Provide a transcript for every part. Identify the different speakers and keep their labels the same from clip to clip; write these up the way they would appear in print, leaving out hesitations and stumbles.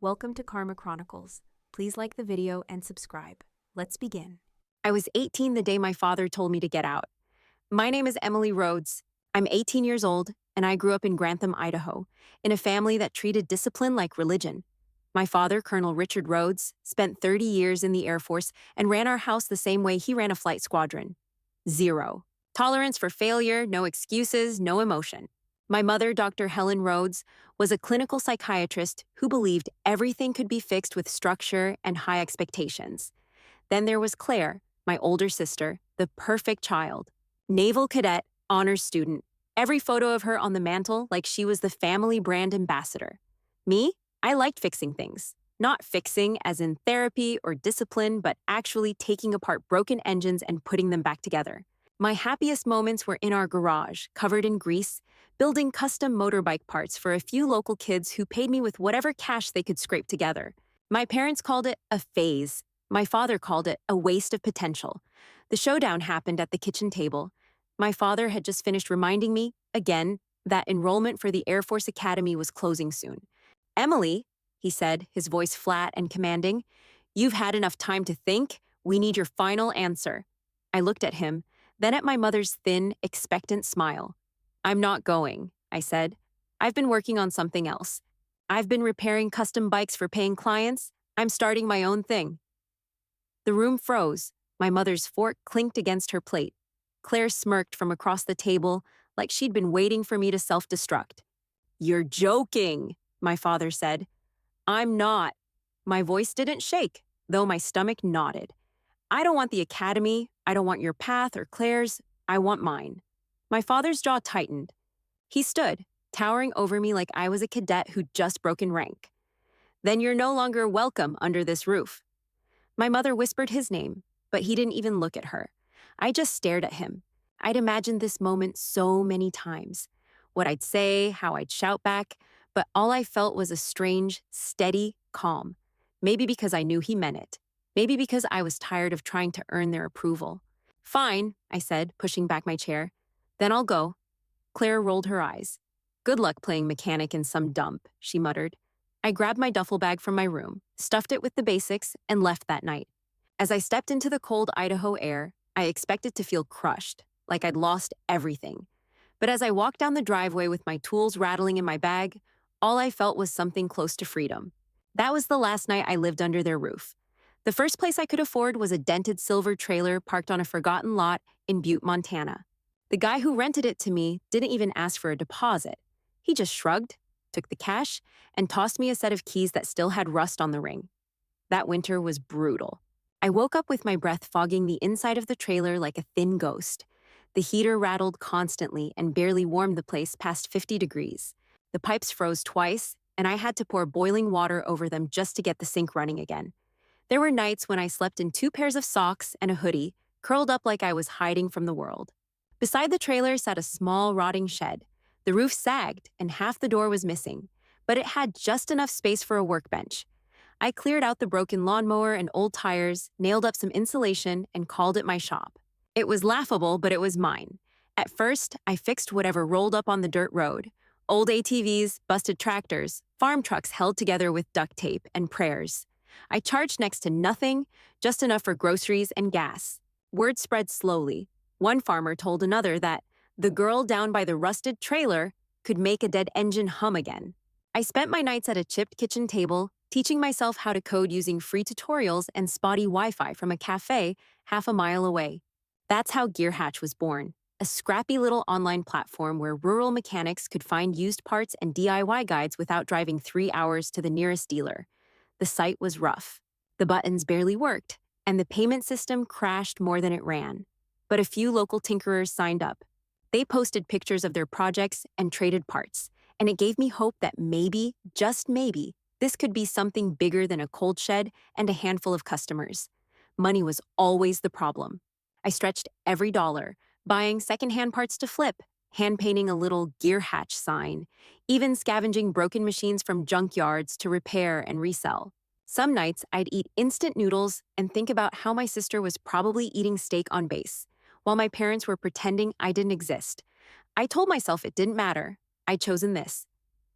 Speaker 1: Welcome to Karma Chronicles. Please like the video and subscribe. Let's begin.
Speaker 2: I was 18 the day my father told me to get out. My name is Emily Rhodes. I'm 18 years old, and I grew up in Grantham, Idaho, in a family that treated discipline like religion. My father, Colonel Richard Rhodes, spent 30 years in the Air Force and ran our house the same way he ran a flight squadron. Zero. Tolerance for failure, no excuses, no emotion. My mother, Dr. Helen Rhodes, was a clinical psychiatrist who believed everything could be fixed with structure and high expectations. Then there was Claire, my older sister, the perfect child. Naval cadet, honors student. Every photo of her on the mantle like she was the family brand ambassador. Me? I liked fixing things. Not fixing as in therapy or discipline, but actually taking apart broken engines and putting them back together. My happiest moments were in our garage, covered in grease, building custom motorbike parts for a few local kids who paid me with whatever cash they could scrape together. My parents called it a phase. My father called it a waste of potential. The showdown happened at the kitchen table. My father had just finished reminding me, again, that enrollment for the Air Force Academy was closing soon. "Emily," he said, his voice flat and commanding, "you've had enough time to think. We need your final answer." I looked at him, then at my mother's thin, expectant smile. "I'm not going," I said. "I've been working on something else. I've been repairing custom bikes for paying clients. I'm starting my own thing." The room froze. My mother's fork clinked against her plate. Claire smirked from across the table like she'd been waiting for me to self-destruct. "You're joking," my father said. "I'm not." My voice didn't shake, though my stomach nodded. "I don't want the academy. I don't want your path or Claire's. I want mine." My father's jaw tightened. He stood, towering over me like I was a cadet who'd just broken rank. "Then you're no longer welcome under this roof." My mother whispered his name, but he didn't even look at her. I just stared at him. I'd imagined this moment so many times. What I'd say, how I'd shout back, but all I felt was a strange, steady calm. Maybe because I knew he meant it. Maybe because I was tired of trying to earn their approval. "Fine," I said, pushing back my chair. "Then I'll go." Claire rolled her eyes. "Good luck playing mechanic in some dump," she muttered. I grabbed my duffel bag from my room, stuffed it with the basics, and left that night. As I stepped into the cold Idaho air, I expected to feel crushed, like I'd lost everything. But as I walked down the driveway with my tools rattling in my bag, all I felt was something close to freedom. That was the last night I lived under their roof. The first place I could afford was a dented silver trailer parked on a forgotten lot in Butte, Montana. The guy who rented it to me didn't even ask for a deposit. He just shrugged, took the cash, and tossed me a set of keys that still had rust on the ring. That winter was brutal. I woke up with my breath fogging the inside of the trailer like a thin ghost. The heater rattled constantly and barely warmed the place past 50 degrees. The pipes froze twice, and I had to pour boiling water over them just to get the sink running again. There were nights when I slept in 2 pairs of socks and a hoodie, curled up like I was hiding from the world. Beside the trailer sat a small, rotting shed. The roof sagged, and half the door was missing, but it had just enough space for a workbench. I cleared out the broken lawnmower and old tires, nailed up some insulation, and called it my shop. It was laughable, but it was mine. At first, I fixed whatever rolled up on the dirt road. Old ATVs, busted tractors, farm trucks held together with duct tape and prayers. I charged next to nothing, just enough for groceries and gas. Word spread slowly. One farmer told another that the girl down by the rusted trailer could make a dead engine hum again. I spent my nights at a chipped kitchen table, teaching myself how to code using free tutorials and spotty Wi-Fi from a cafe half a mile away. That's how GearHatch was born, a scrappy little online platform where rural mechanics could find used parts and DIY guides without driving 3 hours to the nearest dealer. The site was rough. The buttons barely worked, and the payment system crashed more than it ran. But a few local tinkerers signed up. They posted pictures of their projects and traded parts, and it gave me hope that maybe, just maybe, this could be something bigger than a cold shed and a handful of customers. Money was always the problem. I stretched every dollar, buying secondhand parts to flip, hand-painting a little GearHatch sign, even scavenging broken machines from junkyards to repair and resell. Some nights, I'd eat instant noodles and think about how my sister was probably eating steak on base, while my parents were pretending I didn't exist. I told myself it didn't matter. I'd chosen this.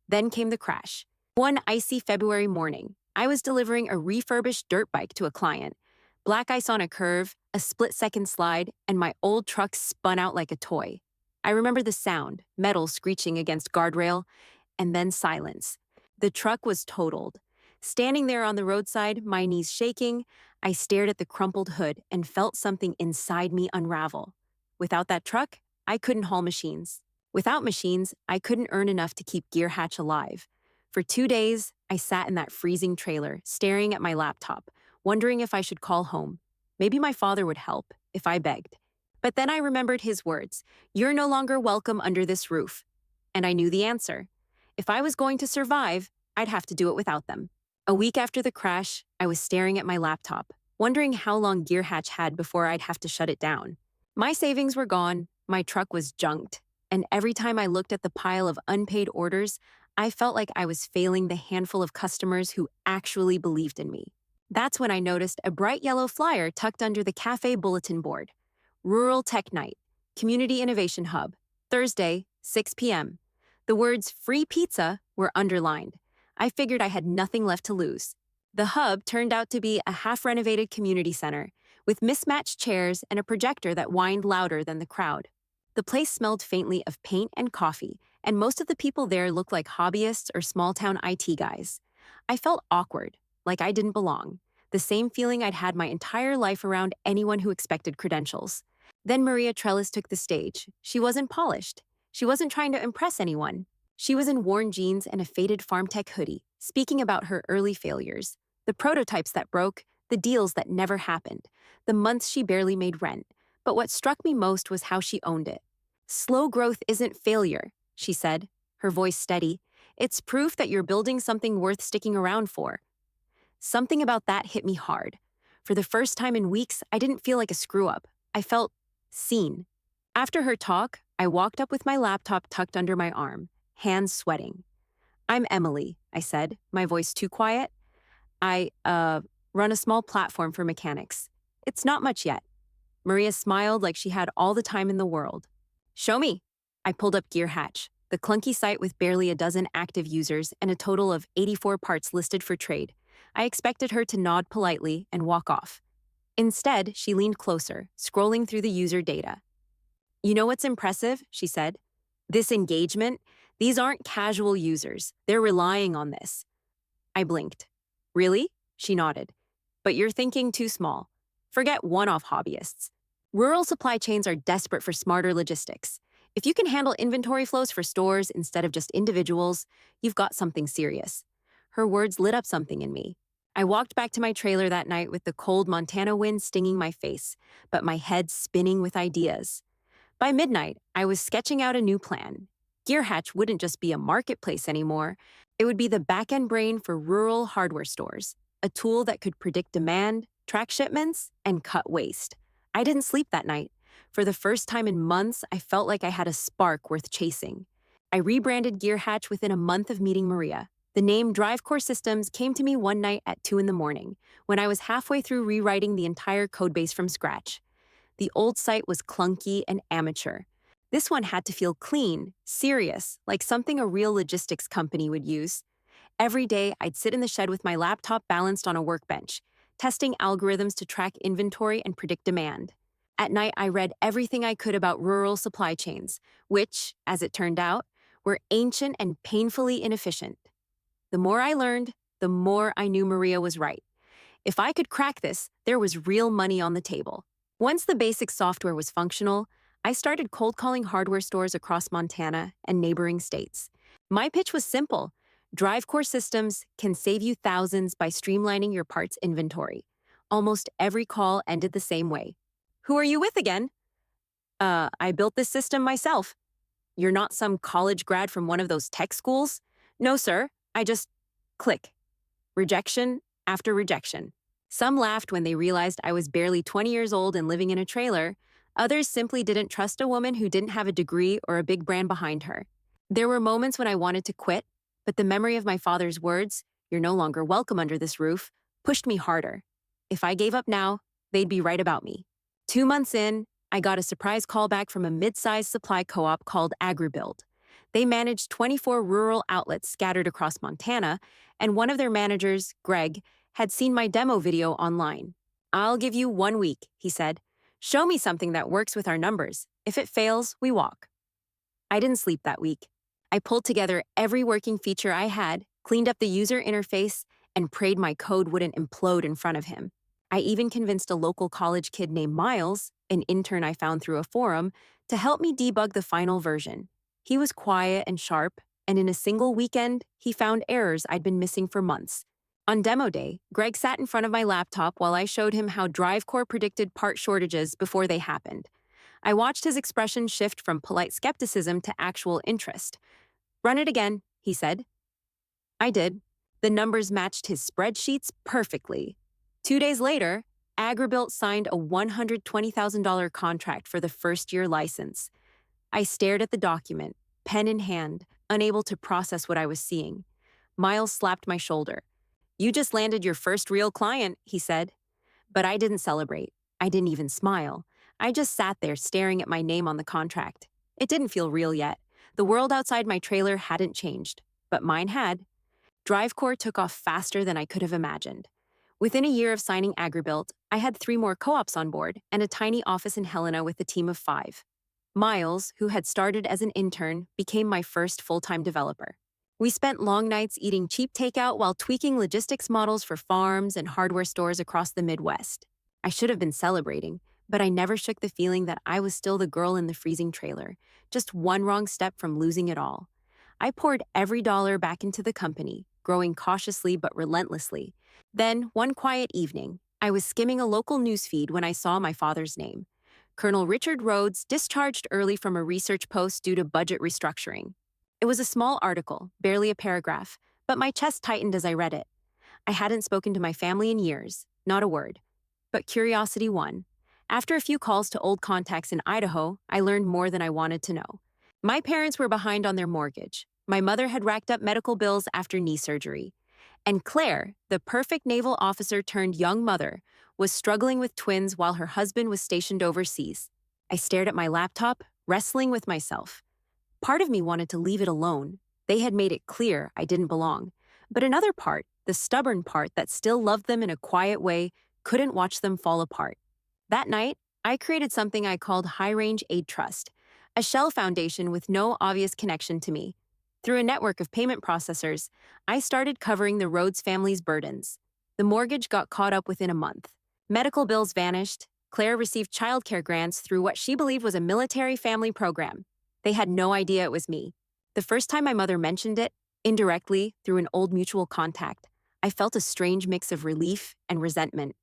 Speaker 2: Then came the crash. One icy February morning, I was delivering a refurbished dirt bike to a client. Black ice on a curve, a split-second slide, and my old truck spun out like a toy. I remember the sound, metal screeching against guardrail, and then silence. The truck was totaled. Standing there on the roadside, my knees shaking, I stared at the crumpled hood and felt something inside me unravel. Without that truck, I couldn't haul machines. Without machines, I couldn't earn enough to keep Gearhatch alive. For 2 days, I sat in that freezing trailer, staring at my laptop, wondering if I should call home. Maybe my father would help, if I begged. But then I remembered his words, "You're no longer welcome under this roof." And I knew the answer. If I was going to survive, I'd have to do it without them. A week after the crash, I was staring at my laptop, wondering how long Gearhatch had before I'd have to shut it down. My savings were gone, my truck was junked, and every time I looked at the pile of unpaid orders, I felt like I was failing the handful of customers who actually believed in me. That's when I noticed a bright yellow flyer tucked under the cafe bulletin board. Rural Tech Night, Community Innovation Hub, Thursday, 6 p.m. The words "free pizza" were underlined. I figured I had nothing left to lose. The hub turned out to be a half-renovated community center with mismatched chairs and a projector that whined louder than the crowd. The place smelled faintly of paint and coffee, and most of the people there looked like hobbyists or small-town IT guys. I felt awkward, like I didn't belong, the same feeling I'd had my entire life around anyone who expected credentials. Then Maria Trellis took the stage. She wasn't polished. She wasn't trying to impress anyone. She was in worn jeans and a faded FarmTech hoodie, speaking about her early failures, the prototypes that broke, the deals that never happened, the months she barely made rent. But what struck me most was how she owned it. "Slow growth isn't failure," she said, her voice steady. "It's proof that you're building something worth sticking around for." Something about that hit me hard. For the first time in weeks, I didn't feel like a screw-up. I felt seen. After her talk, I walked up with my laptop tucked under my arm, hands sweating. "I'm Emily," I said, my voice too quiet. I run a small platform for mechanics. It's not much yet." Maria smiled like she had all the time in the world. "Show me." I pulled up Gearhatch, the clunky site with barely a dozen active users and a total of 84 parts listed for trade. I expected her to nod politely and walk off. Instead, she leaned closer, scrolling through the user data. "You know what's impressive?" she said. "This engagement. These aren't casual users. They're relying on this." I blinked. "Really?" She nodded. "But you're thinking too small. Forget one-off hobbyists. Rural supply chains are desperate for smarter logistics. If you can handle inventory flows for stores instead of just individuals, you've got something serious." Her words lit up something in me. I walked back to my trailer that night with the cold Montana wind stinging my face, but my head spinning with ideas. By midnight, I was sketching out a new plan. Gearhatch wouldn't just be a marketplace anymore. It would be the back-end brain for rural hardware stores, a tool that could predict demand, track shipments, and cut waste. I didn't sleep that night. For the first time in months, I felt like I had a spark worth chasing. I rebranded Gearhatch within a month of meeting Maria. The name DriveCore Systems came to me one night at 2 in the morning, when I was halfway through rewriting the entire codebase from scratch. The old site was clunky and amateur. This one had to feel clean, serious, like something a real logistics company would use. Every day, I'd sit in the shed with my laptop balanced on a workbench, testing algorithms to track inventory and predict demand. At night, I read everything I could about rural supply chains, which, as it turned out, were ancient and painfully inefficient. The more I learned, the more I knew Maria was right. If I could crack this, there was real money on the table. Once the basic software was functional, I started cold calling hardware stores across Montana and neighboring states. My pitch was simple. DriveCore Systems can save you thousands by streamlining your parts inventory. Almost every call ended the same way. "Who are you with again?" I built this system myself." "You're not some college grad from one of those tech schools?" "No, sir. I just..." Click. Rejection after rejection. Some laughed when they realized I was barely 20 years old and living in a trailer. Others simply didn't trust a woman who didn't have a degree or a big brand behind her. There were moments when I wanted to quit, but the memory of my father's words, "You're no longer welcome under this roof," pushed me harder. If I gave up now, they'd be right about me. 2 months in, I got a surprise call back from a mid-sized supply co-op called AgriBuild. They managed 24 rural outlets scattered across Montana, and one of their managers, Greg, had seen my demo video online. "I'll give you 1 week," he said. "Show me something that works with our numbers. If it fails, we walk." I didn't sleep that week. I pulled together every working feature I had, cleaned up the user interface, and prayed my code wouldn't implode in front of him. I even convinced a local college kid named Miles, an intern I found through a forum, to help me debug the final version. He was quiet and sharp, and in a single weekend, he found errors I'd been missing for months. On demo day, Greg sat in front of my laptop while I showed him how DriveCore predicted part shortages before they happened. I watched his expression shift from polite skepticism to actual interest. "Run it again," he said. I did. The numbers matched his spreadsheets perfectly. 2 days later, Agribuilt signed a $120,000 contract for the first-year license. I stared at the document, pen in hand, unable to process what I was seeing. Miles slapped my shoulder. "You just landed your first real client," he said. But I didn't celebrate. I didn't even smile. I just sat there staring at my name on the contract. It didn't feel real yet. The world outside my trailer hadn't changed, but mine had. DriveCore took off faster than I could have imagined. Within a year of signing Agribuilt, I had 3 more co-ops on board and a tiny office in Helena with a team of 5. Miles, who had started as an intern, became my first full-time developer. We spent long nights eating cheap takeout while tweaking logistics models for farms and hardware stores across the Midwest. I should have been celebrating, but I never shook the feeling that I was still the girl in the freezing trailer, just one wrong step from losing it all. I poured every dollar back into the company, growing cautiously but relentlessly. Then, one quiet evening, I was skimming a local newsfeed when I saw my father's name. Colonel Richard Rhodes discharged early from a research post due to budget restructuring. It was a small article, barely a paragraph, but my chest tightened as I read it. I hadn't spoken to my family in years, not a word. But curiosity won. After a few calls to old contacts in Idaho, I learned more than I wanted to know. My parents were behind on their mortgage. My mother had racked up medical bills after knee surgery. And Claire, the perfect naval officer turned young mother, was struggling with twins while her husband was stationed overseas. I stared at my laptop, wrestling with myself. Part of me wanted to leave it alone. They had made it clear I didn't belong. But another part, the stubborn part that still loved them in a quiet way, couldn't watch them fall apart. That night, I created something I called High Range Aid Trust, a shell foundation with no obvious connection to me. Through a network of payment processors, I started covering the Rhodes family's burdens. The mortgage got caught up within a month. Medical bills vanished. Claire received childcare grants through what she believed was a military family program. They had no idea it was me. The first time my mother mentioned it, indirectly, through an old mutual contact, I felt a strange mix of relief and resentment.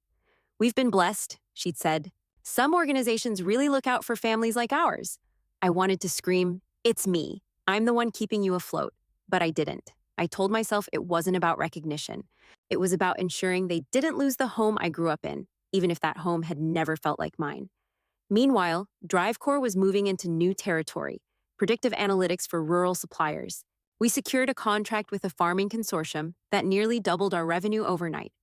Speaker 2: "We've been blessed," she'd said. "Some organizations really look out for families like ours." I wanted to scream, "It's me. I'm the one keeping you afloat." But I didn't. I told myself it wasn't about recognition. It was about ensuring they didn't lose the home I grew up in, even if that home had never felt like mine. Meanwhile, DriveCore was moving into new territory, predictive analytics for rural suppliers. We secured a contract with a farming consortium that nearly doubled our revenue overnight.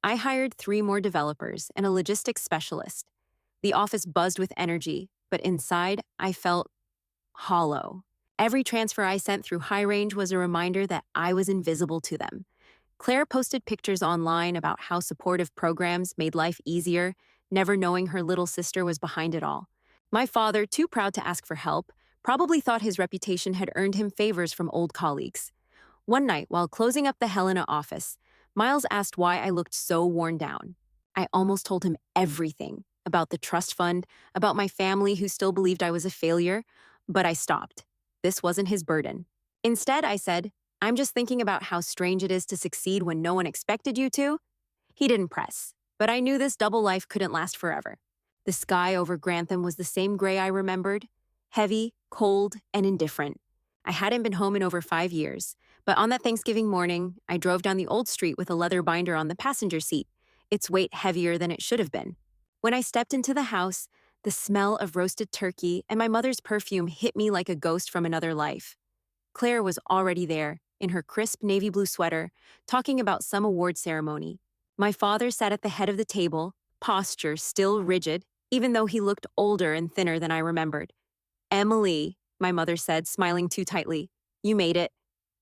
Speaker 2: I hired 3 more developers and a logistics specialist. The office buzzed with energy, but inside, I felt hollow. Every transfer I sent through High Range was a reminder that I was invisible to them. Claire posted pictures online about how supportive programs made life easier, never knowing her little sister was behind it all. My father, too proud to ask for help, probably thought his reputation had earned him favors from old colleagues. One night, while closing up the Helena office, Miles asked why I looked so worn down. I almost told him everything about the trust fund, about my family who still believed I was a failure, but I stopped. This wasn't his burden. Instead, I said, "I'm just thinking about how strange it is to succeed when no one expected you to." He didn't press, but I knew this double life couldn't last forever. The sky over Grantham was the same gray I remembered, heavy, cold, and indifferent. I hadn't been home in over 5 years, but on that Thanksgiving morning, I drove down the old street with a leather binder on the passenger seat, its weight heavier than it should have been. When I stepped into the house, the smell of roasted turkey and my mother's perfume hit me like a ghost from another life. Claire was already there, in her crisp navy blue sweater, talking about some award ceremony. My father sat at the head of the table, posture still rigid, even though he looked older and thinner than I remembered. "Emily," my mother said, smiling too tightly. You made it.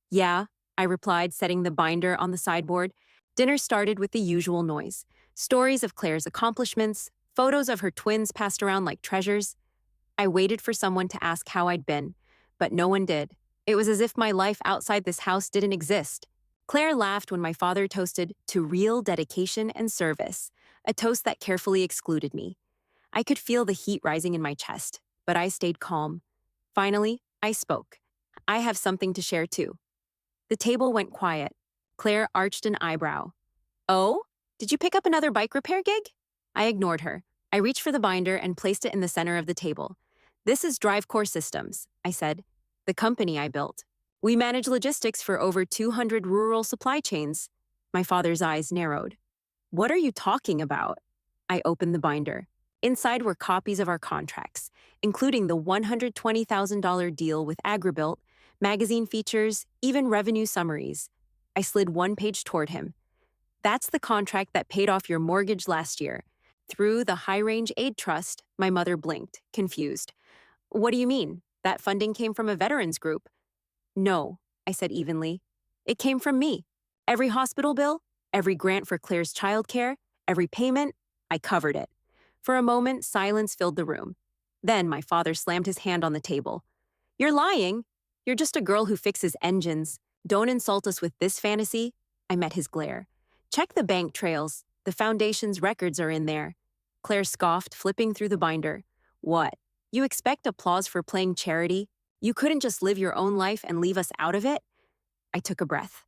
Speaker 2: Yeah, I replied, setting the binder on the sideboard. Dinner started with the usual noise. Stories of Claire's accomplishments, photos of her twins passed around like treasures. I waited for someone to ask how I'd been, but no one did. It was as if my life outside this house didn't exist. Claire laughed when my father toasted to real dedication and service, a toast that carefully excluded me. I could feel the heat rising in my chest, but I stayed calm. Finally, I spoke. I have something to share too. The table went quiet. Claire arched an eyebrow. Oh? Did you pick up another bike repair gig? I ignored her. I reached for the binder and placed it in the center of the table. This is DriveCore Systems, I said, the company I built. We manage logistics for over 200 rural supply chains. My father's eyes narrowed. What are you talking about? I opened the binder. Inside were copies of our contracts, including the $120,000 deal with Agribuilt, magazine features, even revenue summaries. I slid one page toward him. That's the contract that paid off your mortgage last year. Through the High Range Aid Trust, my mother blinked, confused. What do you mean? That funding came from a veterans group? No, I said evenly. It came from me. Every hospital bill, every grant for Claire's childcare, every payment, I covered it. For a moment, silence filled the room. Then my father slammed his hand on the table. You're lying. You're just a girl who fixes engines. Don't insult us with this fantasy. I met his glare. Check the bank trails. The foundation's records are in there. Claire scoffed, flipping through the binder. What? You expect applause for playing charity? You couldn't just live your own life and leave us out of it? I took a breath.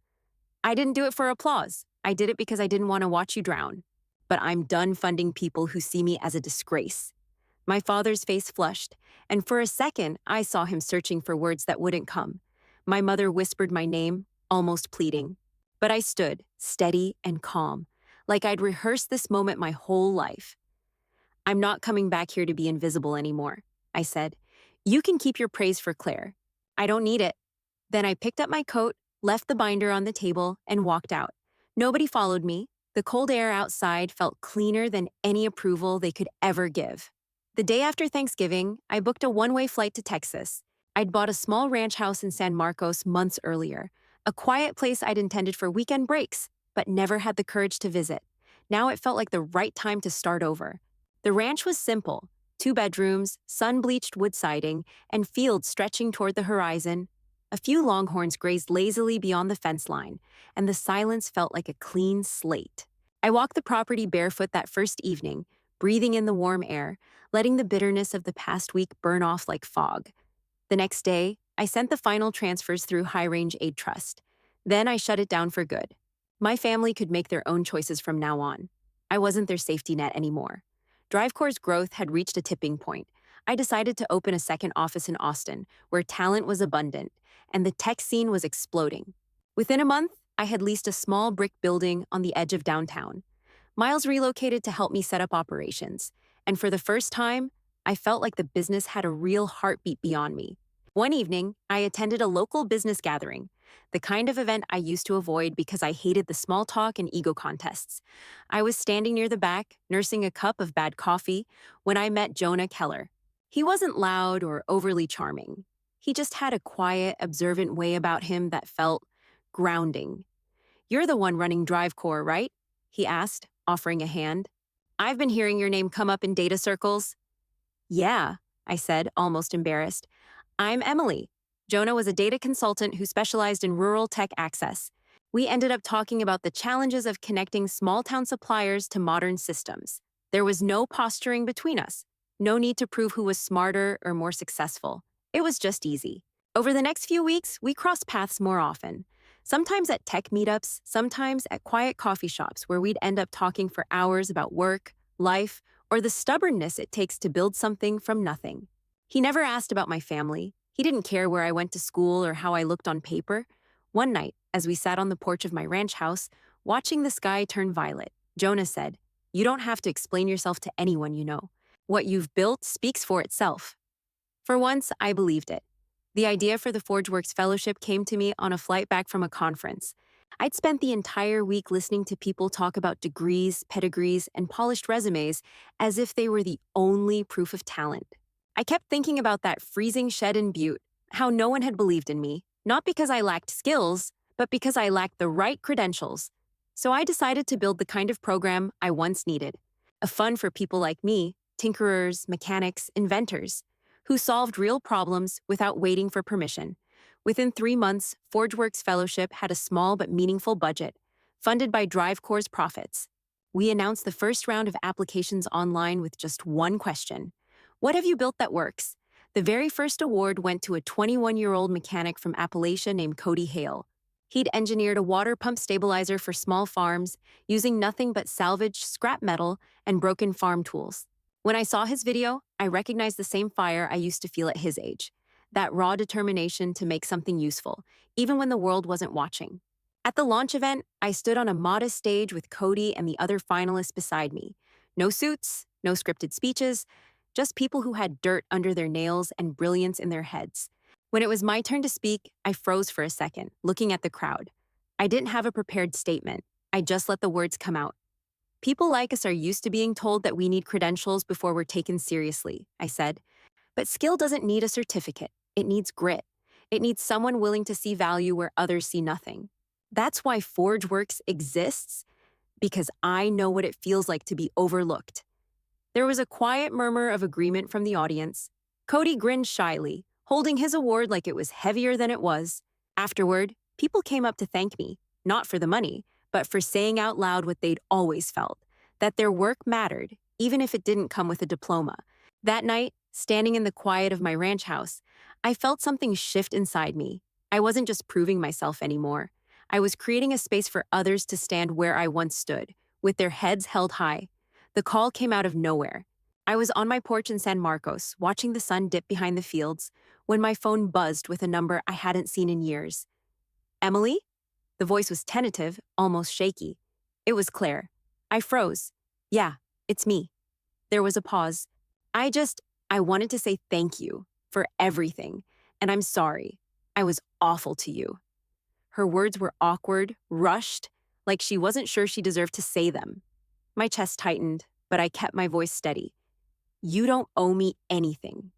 Speaker 2: I didn't do it for applause. I did it because I didn't want to watch you drown. But I'm done funding people who see me as a disgrace. My father's face flushed, and for a second, I saw him searching for words that wouldn't come. My mother whispered my name, almost pleading. But I stood, steady and calm, like I'd rehearsed this moment my whole life. I'm not coming back here to be invisible anymore, I said. You can keep your praise for Claire. I don't need it. Then I picked up my coat, left the binder on the table, and walked out. Nobody followed me. The cold air outside felt cleaner than any approval they could ever give. The day after Thanksgiving, I booked a one-way flight to Texas. I'd bought a small ranch house in San Marcos months earlier, a quiet place I'd intended for weekend breaks, but never had the courage to visit. Now it felt like the right time to start over. The ranch was simple, 2 bedrooms, sun-bleached wood siding, and fields stretching toward the horizon. A few longhorns grazed lazily beyond the fence line, and the silence felt like a clean slate. I walked the property barefoot that first evening, breathing in the warm air, letting the bitterness of the past week burn off like fog. The next day, I sent the final transfers through High Range Aid Trust. Then I shut it down for good. My family could make their own choices from now on. I wasn't their safety net anymore. DriveCore's growth had reached a tipping point. I decided to open a second office in Austin, where talent was abundant, and the tech scene was exploding. Within a month, I had leased a small brick building on the edge of downtown. Miles relocated to help me set up operations, and for the first time, I felt like the business had a real heartbeat beyond me. One evening, I attended a local business gathering, the kind of event I used to avoid because I hated the small talk and ego contests. I was standing near the back, nursing a cup of bad coffee, when I met Jonah Keller. He wasn't loud or overly charming. He just had a quiet, observant way about him that felt grounding. You're the one running DriveCore, right? He asked, offering a hand. I've been hearing your name come up in data circles. Yeah, I said, almost embarrassed. I'm Emily. Jonah was a data consultant who specialized in rural tech access. We ended up talking about the challenges of connecting small-town suppliers to modern systems. There was no posturing between us. No need to prove who was smarter or more successful. It was just easy. Over the next few weeks, we crossed paths more often. Sometimes at tech meetups, sometimes at quiet coffee shops where we'd end up talking for hours about work, life, or the stubbornness it takes to build something from nothing. He never asked about my family. He didn't care where I went to school or how I looked on paper. One night, as we sat on the porch of my ranch house, watching the sky turn violet, Jonah said, "You don't have to explain yourself to anyone you know. What you've built speaks for itself." For once, I believed it. The idea for the ForgeWorks Fellowship came to me on a flight back from a conference. I'd spent the entire week listening to people talk about degrees, pedigrees, and polished resumes as if they were the only proof of talent. I kept thinking about that freezing shed in Butte, how no one had believed in me, not because I lacked skills, but because I lacked the right credentials. So I decided to build the kind of program I once needed, a fund for people like me, tinkerers, mechanics, inventors, who solved real problems without waiting for permission. Within 3 months, ForgeWorks Fellowship had a small but meaningful budget, funded by DriveCore's profits. We announced the first round of applications online with just one question: what have you built that works? The very first award went to a 21-year-old mechanic from Appalachia named Cody Hale. He'd engineered a water pump stabilizer for small farms using nothing but salvaged scrap metal and broken farm tools. When I saw his video, I recognized the same fire I used to feel at his age, that raw determination to make something useful, even when the world wasn't watching. At the launch event, I stood on a modest stage with Cody and the other finalists beside me. No suits, no scripted speeches, just people who had dirt under their nails and brilliance in their heads. When it was my turn to speak, I froze for a second, looking at the crowd. I didn't have a prepared statement. I just let the words come out. People like us are used to being told that we need credentials before we're taken seriously, I said. But skill doesn't need a certificate. It needs grit. It needs someone willing to see value where others see nothing. That's why ForgeWorks exists, because I know what it feels like to be overlooked. There was a quiet murmur of agreement from the audience. Cody grinned shyly, holding his award like it was heavier than it was. Afterward, people came up to thank me, not for the money, but for saying out loud what they'd always felt, that their work mattered, even if it didn't come with a diploma. That night, standing in the quiet of my ranch house, I felt something shift inside me. I wasn't just proving myself anymore. I was creating a space for others to stand where I once stood, with their heads held high. The call came out of nowhere. I was on my porch in San Marcos, watching the sun dip behind the fields, when my phone buzzed with a number I hadn't seen in years. Emily? The voice was tentative, almost shaky. It was Claire. I froze. Yeah, it's me. There was a pause. I wanted to say thank you for everything, and I'm sorry. I was awful to you. Her words were awkward, rushed, like she wasn't sure she deserved to say them. My chest tightened, but I kept my voice steady. You don't owe me anything.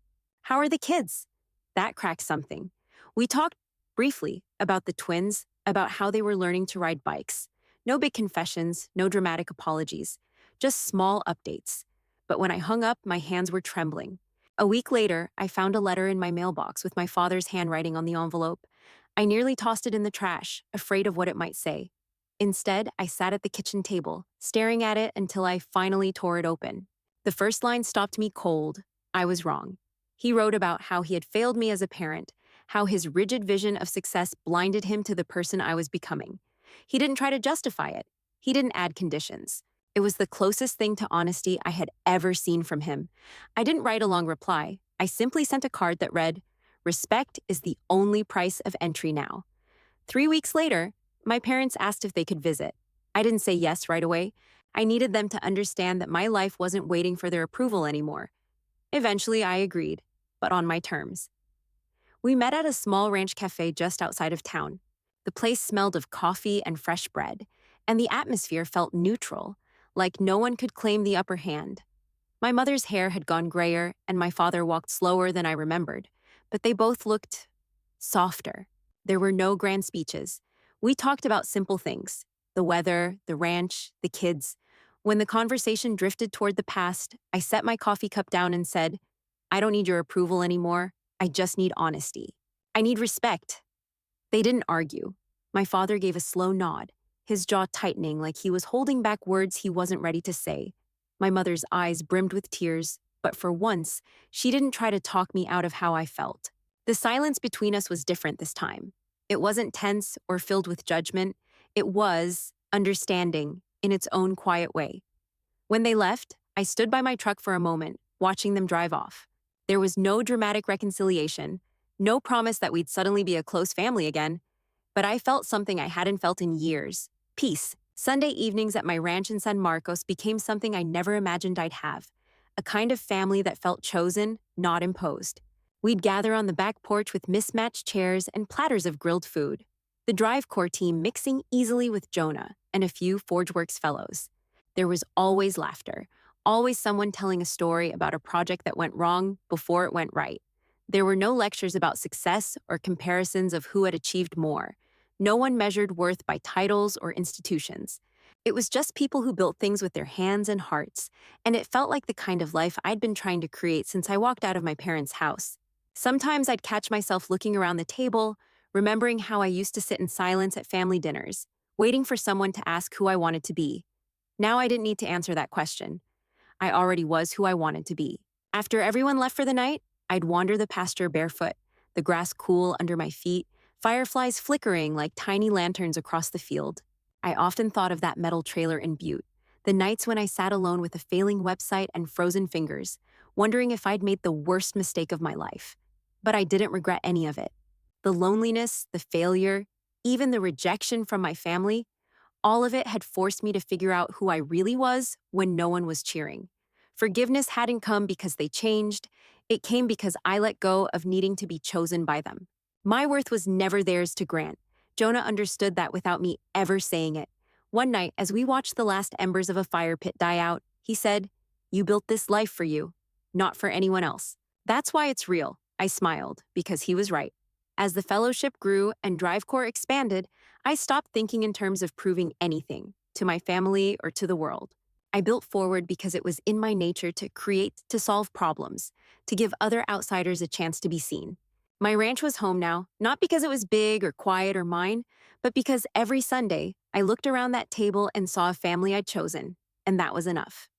Speaker 2: How are the kids? That cracked something. We talked briefly about the twins, about how they were learning to ride bikes. No big confessions, no dramatic apologies, just small updates. But when I hung up, my hands were trembling. A week later, I found a letter in my mailbox with my father's handwriting on the envelope. I nearly tossed it in the trash, afraid of what it might say. Instead, I sat at the kitchen table, staring at it until I finally tore it open. The first line stopped me cold. I was wrong. He wrote about how he had failed me as a parent, how his rigid vision of success blinded him to the person I was becoming. He didn't try to justify it. He didn't add conditions. It was the closest thing to honesty I had ever seen from him. I didn't write a long reply. I simply sent a card that read, "Respect is the only price of entry now." 3 weeks later, my parents asked if they could visit. I didn't say yes right away. I needed them to understand that my life wasn't waiting for their approval anymore. Eventually, I agreed, but on my terms. We met at a small ranch cafe just outside of town. The place smelled of coffee and fresh bread, and the atmosphere felt neutral, like no one could claim the upper hand. My mother's hair had gone grayer, and my father walked slower than I remembered, but they both looked softer. There were no grand speeches. We talked about simple things: the weather, the ranch, the kids. When the conversation drifted toward the past, I set my coffee cup down and said, "I don't need your approval anymore. I just need honesty. I need respect." They didn't argue. My father gave a slow nod, his jaw tightening like he was holding back words he wasn't ready to say. My mother's eyes brimmed with tears, but for once, she didn't try to talk me out of how I felt. The silence between us was different this time. It wasn't tense or filled with judgment. It was understanding in its own quiet way. When they left, I stood by my truck for a moment, watching them drive off. There was no dramatic reconciliation, no promise that we'd suddenly be a close family again, but I felt something I hadn't felt in years: peace. Sunday evenings at my ranch in San Marcos became something I never imagined I'd have, a kind of family that felt chosen, not imposed. We'd gather on the back porch with mismatched chairs and platters of grilled food, the DriveCore team mixing easily with Jonah and a few ForgeWorks fellows. There was always laughter, always someone telling a story about a project that went wrong before it went right. There were no lectures about success or comparisons of who had achieved more. No one measured worth by titles or institutions. It was just people who built things with their hands and hearts, and it felt like the kind of life I'd been trying to create since I walked out of my parents' house. Sometimes I'd catch myself looking around the table, remembering how I used to sit in silence at family dinners, waiting for someone to ask who I wanted to be. Now I didn't need to answer that question. I already was who I wanted to be. After everyone left for the night, I'd wander the pasture barefoot, the grass cool under my feet, fireflies flickering like tiny lanterns across the field. I often thought of that metal trailer in Butte, the nights when I sat alone with a failing website and frozen fingers, wondering if I'd made the worst mistake of my life. But I didn't regret any of it. The loneliness, the failure, even the rejection from my family, all of it had forced me to figure out who I really was when no one was cheering. Forgiveness hadn't come because they changed, it came because I let go of needing to be chosen by them. My worth was never theirs to grant. Jonah understood that without me ever saying it. One night, as we watched the last embers of a fire pit die out, he said, "You built this life for you, not for anyone else." That's why it's real. I smiled, because he was right. As the fellowship grew and DriveCore expanded, I stopped thinking in terms of proving anything, to my family or to the world. I built forward because it was in my nature to create, to solve problems, to give other outsiders a chance to be seen. My ranch was home now, not because it was big or quiet or mine, but because every Sunday I looked around that table and saw a family I'd chosen, and that was enough.